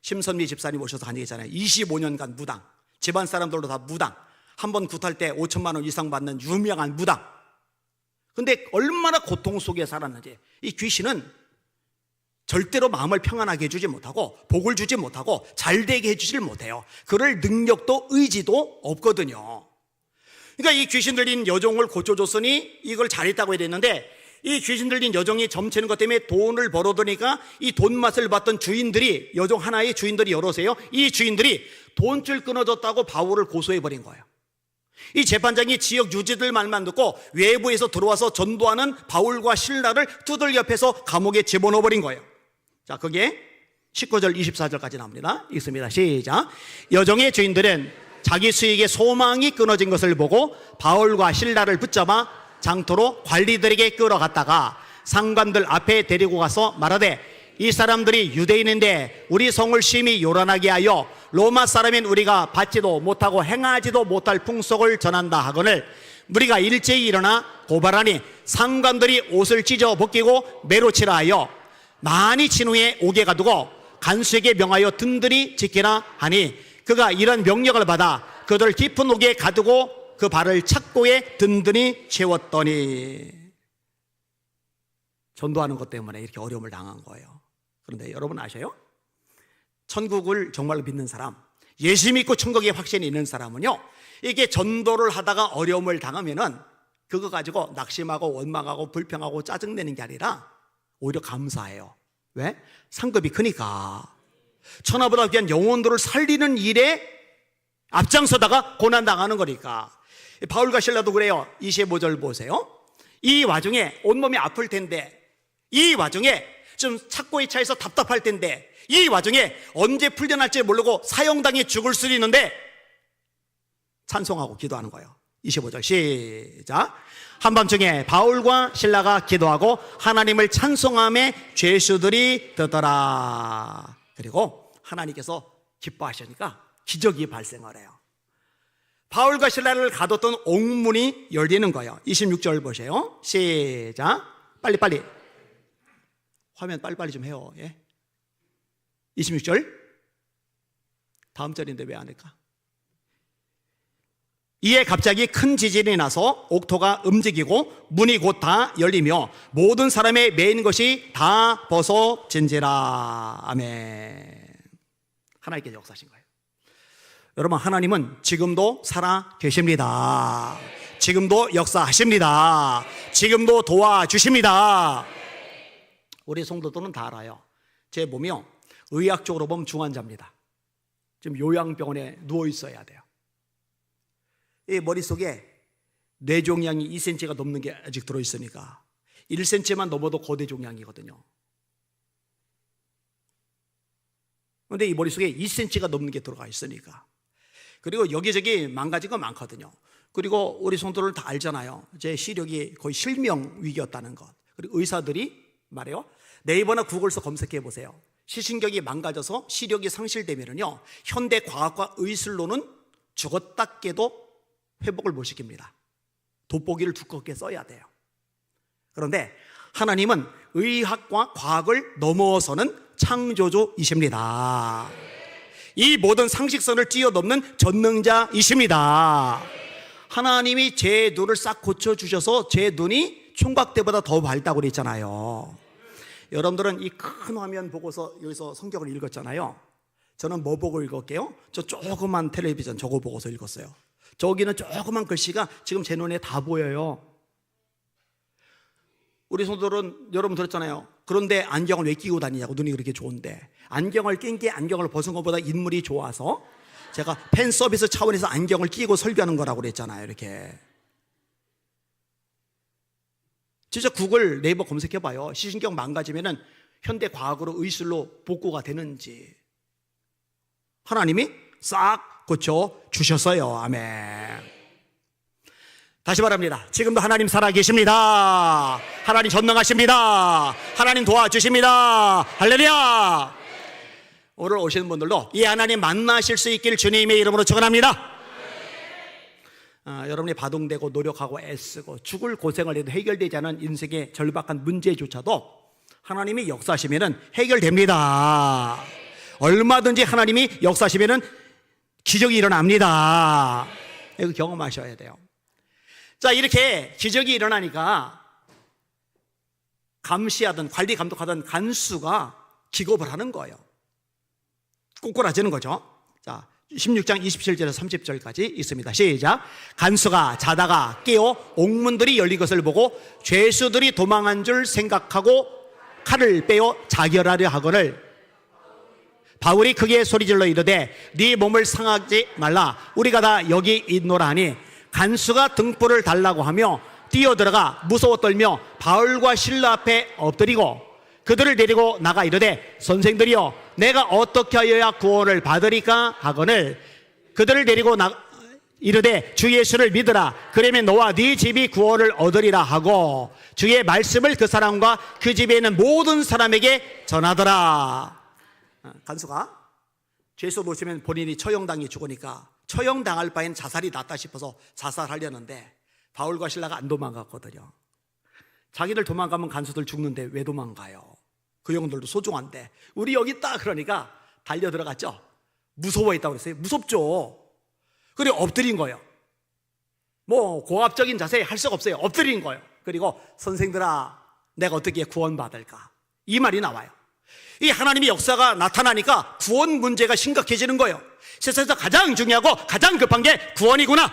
심선미 집사님 오셔서 한 얘기 있잖아요. 25년간 무당, 집안 사람들도 다 무당, 한 번 굿할 때 5천만 원 이상 받는 유명한 무당. 근데 얼마나 고통 속에 살았는지. 이 귀신은 절대로 마음을 평안하게 해주지 못하고 복을 주지 못하고 잘되게 해주질 못해요. 그럴 능력도 의지도 없거든요. 그러니까 이 귀신 들린 여종을 고쳐줬으니 이걸 잘했다고 해야 되는데, 이 귀신 들린 여종이 점치는 것 때문에 돈을 벌어두니까 이 돈 맛을 봤던 주인들이, 여종 하나의 주인들이 여러세요. 이 주인들이 돈줄 끊어줬다고 바울을 고소해버린 거예요. 이 재판장이 지역 유지들 말만 듣고 외부에서 들어와서 전도하는 바울과 실라를 두들겨 패서 감옥에 집어넣어버린 거예요. 자, 그게 19절 24절까지 나옵니다. 읽습니다. 시작. 여종의 주인들은 자기 수익의 소망이 끊어진 것을 보고 바울과 실라를 붙잡아 장터로 관리들에게 끌어갔다가 상관들 앞에 데리고 가서 말하되, 이 사람들이 유대인인데 우리 성을 심히 요란하게 하여 로마 사람인 우리가 받지도 못하고 행하지도 못할 풍속을 전한다 하거늘 우리가 일제히 일어나 고발하니 상관들이 옷을 찢어 벗기고 매로 치라 하여 많이 친 후에 옥에 가두고 간수에게 명하여 든든히 지키라 하니, 그가 이런 명령을 받아 그들 깊은 옥에 가두고 그 발을 착고에 든든히 채웠더니. 전도하는 것 때문에 이렇게 어려움을 당한 거예요. 그런데 여러분 아셔요? 천국을 정말로 믿는 사람, 예수 믿고 천국에 확신이 있는 사람은요, 이게 전도를 하다가 어려움을 당하면은 그거 가지고 낙심하고 원망하고 불평하고 짜증내는 게 아니라 오히려 감사해요. 왜? 상급이 크니까. 천하보다 귀한 영혼들을 살리는 일에 앞장서다가 고난당하는 거니까. 바울과 실라도 그래요. 25절 보세요. 이 와중에 온몸이 아플 텐데, 이 와중에 좀 착고에 차에서 답답할 텐데, 이 와중에 언제 풀려날지 모르고 사형당해 죽을 수도 있는데 찬송하고 기도하는 거예요. 25절 시작. 한밤중에 바울과 실라가 기도하고 하나님을 찬송하며 죄수들이 듣더라. 그리고 하나님께서 기뻐하시니까 기적이 발생을 해요. 바울과 실라를 가뒀던 옥문이 열리는 거예요. 26절 보세요. 시작. 빨리빨리. 화면 빨리빨리 좀 해요. 예? 26절. 다음 절인데 왜 안 할까? 이에 갑자기 큰 지진이 나서 옥토가 움직이고 문이 곧 다 열리며 모든 사람의 매인 것이 다 벗어진지라. 아멘. 하나님께서 역사하신 거예요. 여러분, 하나님은 지금도 살아 계십니다. 지금도 역사하십니다. 지금도 도와주십니다. 우리 성도들은 다 알아요. 제 몸이요, 의학적으로 보면 중환자입니다. 지금 요양병원에 누워 있어야 돼요. 이 머릿속에 뇌종양이 2cm가 넘는 게 아직 들어있으니까 1cm만 넘어도 고대종양이거든요. 그런데 이 머릿속에 2cm가 넘는 게 들어가 있으니까, 그리고 여기저기 망가진 거 많거든요. 그리고 우리 성도들 다 알잖아요. 제 시력이 거의 실명 위기였다는 것. 그리고 의사들이 말해요. 네이버나 구글에서 검색해 보세요. 시신경이 망가져서 시력이 상실되면요, 현대 과학과 의술로는 죽었다 깨도 회복을 못 시킵니다. 돋보기를 두껍게 써야 돼요. 그런데 하나님은 의학과 과학을 넘어서는 창조주이십니다. 이 모든 상식선을 뛰어넘는 전능자이십니다. 하나님이 제 눈을 싹 고쳐주셔서 제 눈이 총각대보다 더 밝다고 그랬잖아요. 여러분들은 이 큰 화면 보고서 여기서 성경을 읽었잖아요. 저는 뭐 보고 읽었게요? 저 조그만 텔레비전 저거 보고서 읽었어요. 저기는 조그만 글씨가 지금 제 눈에 다 보여요. 우리 성도들은 여러분 들었잖아요. 그런데 안경을 왜 끼고 다니냐고, 눈이 그렇게 좋은데. 안경을 낀 게 안경을 벗은 것보다 인물이 좋아서 제가 팬 서비스 차원에서 안경을 끼고 설교하는 거라고 그랬잖아요. 이렇게 진짜 구글 네이버 검색해봐요. 시신경 망가지면은 현대 과학으로 의술로 복구가 되는지. 하나님이 싹 고쳐 주셨어요. 아멘. 다시 말합니다. 지금도 하나님 살아계십니다. 하나님 전능하십니다. 하나님 도와주십니다. 할렐루야. 오늘 오시는 분들도 이 하나님 만나실 수 있길 주님의 이름으로 축원합니다. 여러분이 바둥대고 노력하고 애쓰고 죽을 고생을 해도 해결되지 않은 인생의 절박한 문제조차도 하나님이 역사하시면 해결됩니다. 얼마든지 하나님이 역사하시면 기적이 일어납니다. 이거 경험하셔야 돼요. 자, 이렇게 기적이 일어나니까 감시하던 관리 감독하던 간수가 기겁을 하는 거예요. 꼬꾸라지는 거죠. 자, 16장 27절에서 30절까지 있습니다. 시작. 간수가 자다가 깨어 옥문들이 열린 것을 보고 죄수들이 도망한 줄 생각하고 칼을 빼어 자결하려 하거늘 바울이 크게 소리질러 이르되 네 몸을 상하지 말라. 우리가 다 여기 있노라 하니 간수가 등불을 달라고 하며 뛰어들어가 무서워 떨며 바울과 실라 앞에 엎드리고 그들을 데리고 나가 이르되 선생들이여 내가 어떻게 하여야 구원을 받으리까 하거늘 그들을 데리고 이르되 주 예수를 믿으라. 그러면 너와 네 집이 구원을 얻으리라 하고 주의 말씀을 그 사람과 그 집에 있는 모든 사람에게 전하더라. 간수가 죄수 놓치면 본인이 처형당해 죽으니까 처형당할 바엔 자살이 낫다 싶어서 자살하려는데 바울과 실라가 안 도망갔거든요. 자기들 도망가면 간수들 죽는데 왜 도망가요? 그 영들도 소중한데 우리 여기 있다 그러니까 달려 들어갔죠. 무서워했다고 그랬어요. 무섭죠. 그리고 엎드린 거예요. 뭐 고압적인 자세 할 수가 없어요. 엎드린 거예요. 그리고 선생들아 내가 어떻게 구원받을까? 이 말이 나와요. 이 하나님의 역사가 나타나니까 구원 문제가 심각해지는 거예요. 세상에서 가장 중요하고 가장 급한 게 구원이구나.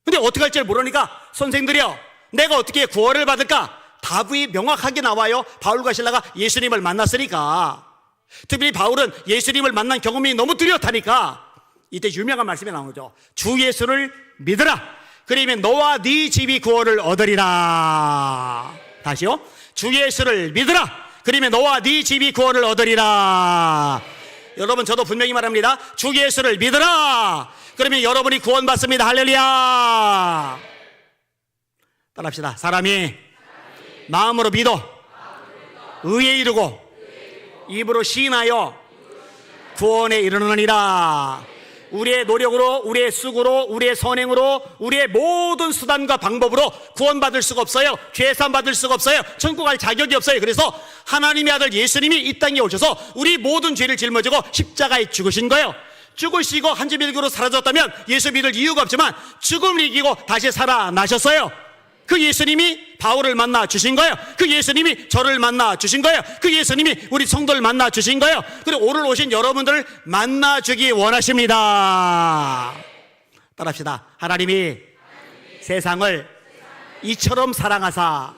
근데 어떻게 할지 모르니까 선생들이요 내가 어떻게 구원을 받을까? 답이 명확하게 나와요. 바울과 실라가 예수님을 만났으니까. 특별히 바울은 예수님을 만난 경험이 너무 뚜렷하니까 이때 유명한 말씀이 나오죠. 주 예수를 믿으라. 그러면 너와 네 집이 구원을 얻으리라. 다시요. 주 예수를 믿으라. 그러면 너와 네 집이 구원을 얻으리라. 여러분 저도 분명히 말합니다. 주 예수를 믿으라. 그러면 여러분이 구원받습니다. 할렐루야. 따라합시다. 사람이 마음으로 믿어 의에 이르고 입으로 시인하여 구원에 이르느니라. 우리의 노력으로 우리의 쑥으로 우리의 선행으로 우리의 모든 수단과 방법으로 구원받을 수가 없어요. 죄산 받을 수가 없어요. 천국 갈 자격이 없어요. 그래서 하나님의 아들 예수님이 이 땅에 오셔서 우리 모든 죄를 짊어지고 십자가에 죽으신 거예요. 죽으시고 한 점 일기로 사라졌다면 예수 믿을 이유가 없지만 죽음을 이기고 다시 살아나셨어요. 그 예수님이 바울을 만나 주신 거예요. 그 예수님이 저를 만나 주신 거예요. 그 예수님이 우리 성도를 만나 주신 거예요. 그리고 오늘 오신 여러분들을 만나 주기 원하십니다. 따라합시다. 하나님이 세상을 이처럼 사랑하사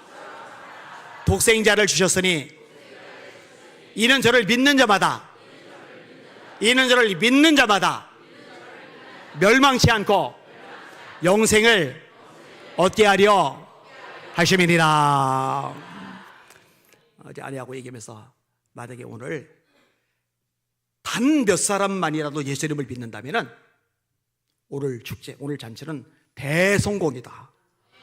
독생자를 주셨으니 이는 저를 믿는 자마다 멸망치 않고 영생을 얻게 하려 하심이니라. 어제 아내하고 얘기하면서 만약에 오늘 단 몇 사람만이라도 예수님을 믿는다면 오늘 축제, 오늘 잔치는 대성공이다.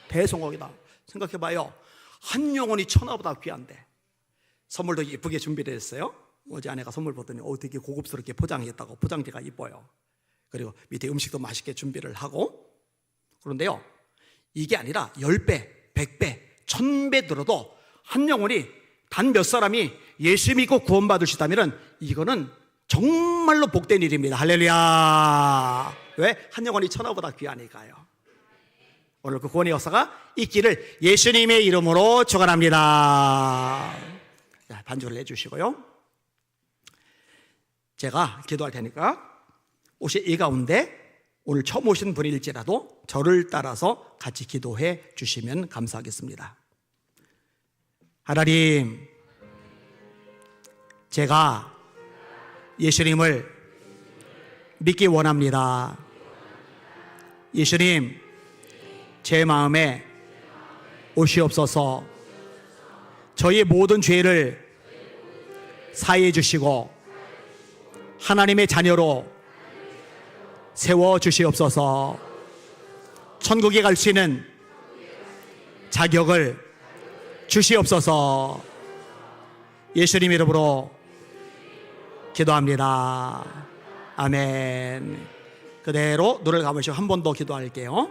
대성공이다. 생각해봐요. 한 영혼이 천하보다 귀한데 선물도 예쁘게 준비를 했어요. 어제 아내가 선물 보더니 되게 고급스럽게 포장했다고. 포장지가 이뻐요. 그리고 밑에 음식도 맛있게 준비를 하고. 그런데요 이게 아니라 10배, 100배, 1000배 들어도 한 영혼이 단 몇 사람이 예수 믿고 구원받을 수 있다면 이거는 정말로 복된 일입니다. 할렐루야. 왜? 한 영혼이 천하보다 귀하니까요. 오늘 그 구원의 역사가 있기를 예수님의 이름으로 축원합니다. 반주를 해주시고요. 제가 기도할 테니까 혹시 이 가운데 오늘 처음 오신 분일지라도 저를 따라서 같이 기도해 주시면 감사하겠습니다. 하나님, 제가 예수님을 믿기 원합니다. 예수님, 제 마음에 오시옵소서. 저희 모든 죄를 사해해 주시고 하나님의 자녀로 세워주시옵소서. 천국에 갈 수 있는 자격을 주시옵소서. 예수님 이름으로 기도합니다. 아멘. 그대로 눈을 감으시고 한 번 더 기도할게요.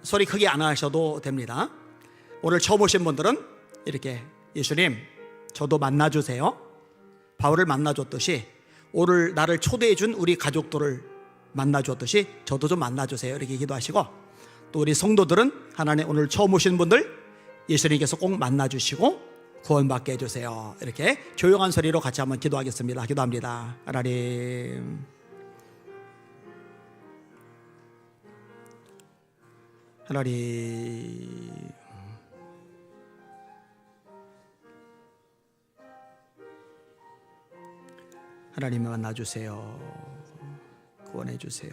소리 크게 안 하셔도 됩니다. 오늘 처음 오신 분들은 이렇게 예수님 저도 만나주세요. 바울을 만나줬듯이 오늘 나를 초대해준 우리 가족들을 만나줬듯이 저도 좀 만나주세요. 이렇게 기도하시고, 또 우리 성도들은 하나님 오늘 처음 오신 분들 예수님께서 꼭 만나주시고 구원받게 해주세요. 이렇게 조용한 소리로 같이 한번 기도하겠습니다. 기도합니다. 하나님, 하나님 만나주세요. 구원해 주세요.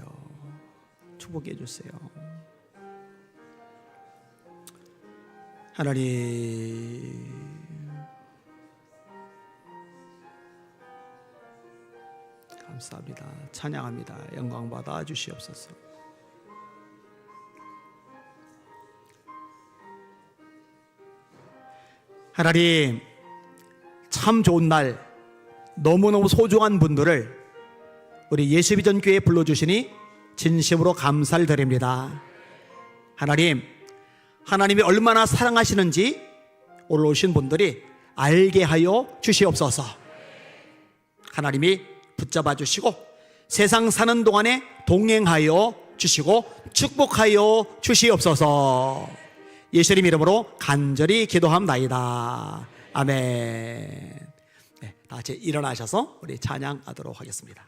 축복해 주세요. 하나님, 감사합니다. 찬양합니다. 영광 받아 주시옵소서. 하나님, 참 좋은 날, 너무너무 소중한 분들을 우리 예수비전 교회에 불러주시니 진심으로 감사를 드립니다. 하나님, 하나님이 얼마나 사랑하시는지 오늘 오신 분들이 알게 하여 주시옵소서. 하나님이 붙잡아 주시고 세상 사는 동안에 동행하여 주시고 축복하여 주시옵소서. 예수님 이름으로 간절히 기도합나이다. 아멘. 네, 다 같이 일어나셔서 우리 찬양하도록 하겠습니다.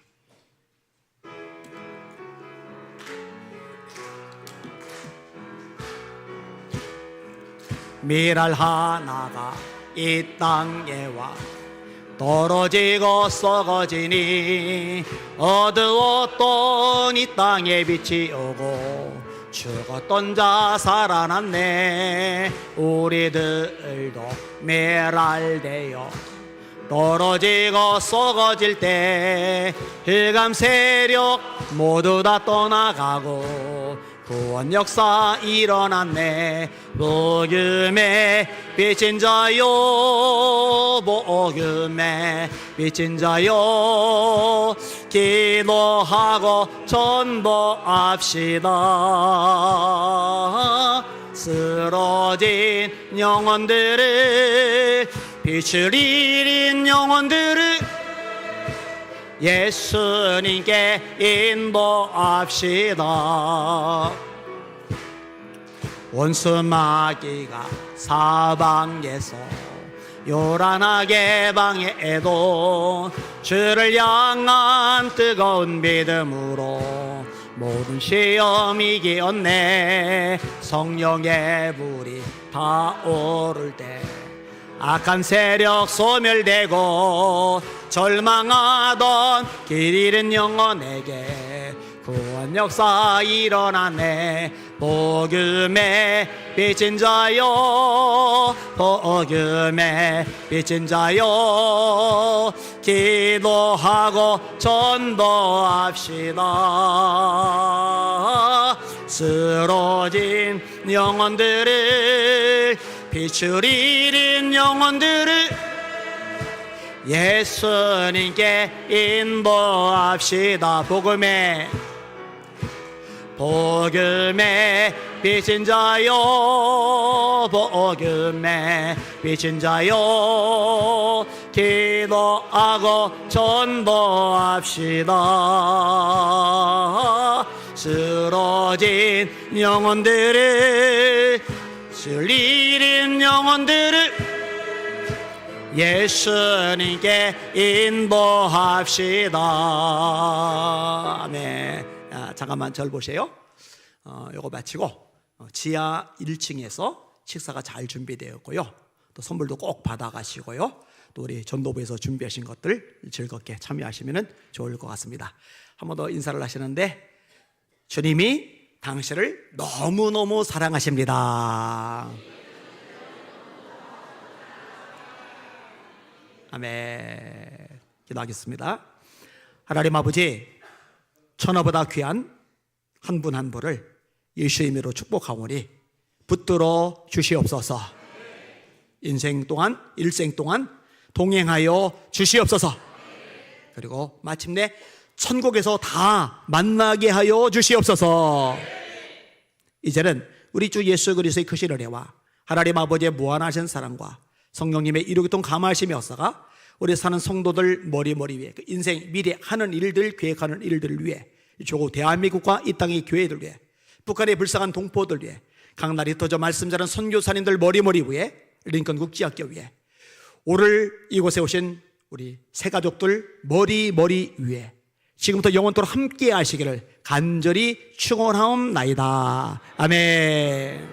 밀알 하나가 이 땅에 와 떨어지고 썩어지니 어두웠던 이 땅에 빛이 오고 죽었던 자 살아났네. 우리들도 메랄되어 떨어지고 썩어질 때 흑암 세력 모두 다 떠나가고 구원 역사 일어났네. 복음의 빛인 자요, 복음의 빛인 자요, 기도하고 전도합시다. 쓰러진 영혼들을, 빛을 잃은 영혼들을 예수님께 인도합시다. 원수 마귀가 사방에서 요란하게 방해해도 주를 향한 뜨거운 믿음으로 모든 시험 이기었네. 성령의 불이 타오를 때 악한 세력 소멸되고 절망하던 길 잃은 영혼에게 구원 역사 일어나네. 복음의 빛인 자요, 복음의 빛인 자요, 기도하고 전도합시다. 쓰러진 영혼들을, 빛을 잃은 영혼들을 예수님께 인도합시다. 복음의 빛인 자요, 복음의 빛인 자요, 기도하고 전도합시다. 쓰러진 영혼들을, 빛을 잃은 영혼들을 예수님께 인도합시다. 아멘. 잠깐만 절 보세요. 요거 마치고 지하 1층에서 식사가 잘 준비되었고요. 또 선물도 꼭 받아가시고요. 또 우리 전도부에서 준비하신 것들 즐겁게 참여하시면 좋을 것 같습니다. 한 번 더 인사를 하시는데, 주님이 당신을 너무너무 사랑하십니다. 아멘. 기도하겠습니다. 하나님 아버지, 천하보다 귀한 한 분 한 분을 예수의 이름으로 축복하오니 붙들어 주시옵소서. 인생 동안, 일생 동안 동행하여 주시옵소서. 그리고 마침내 천국에서 다 만나게 하여 주시옵소서. 이제는 우리 주 예수 그리스도의 크신 은혜와 하나님 아버지의 무한하신 사랑과 성령님의 이루기통 감하심이 없어가 우리 사는 성도들 머리 위에 그 인생 미래 하는 일들 계획하는 일들을 위해 조국 대한민국과 이 땅의 교회들 위해 북한의 불쌍한 동포들 위해 강날이 터져 말씀 잘하는 선교사님들 머리 위에 링컨 국제학교 위에 오늘 이곳에 오신 우리 새 가족들 머리 위에 지금부터 영원토록 함께 하시기를 간절히 축원하옵나이다. 아멘.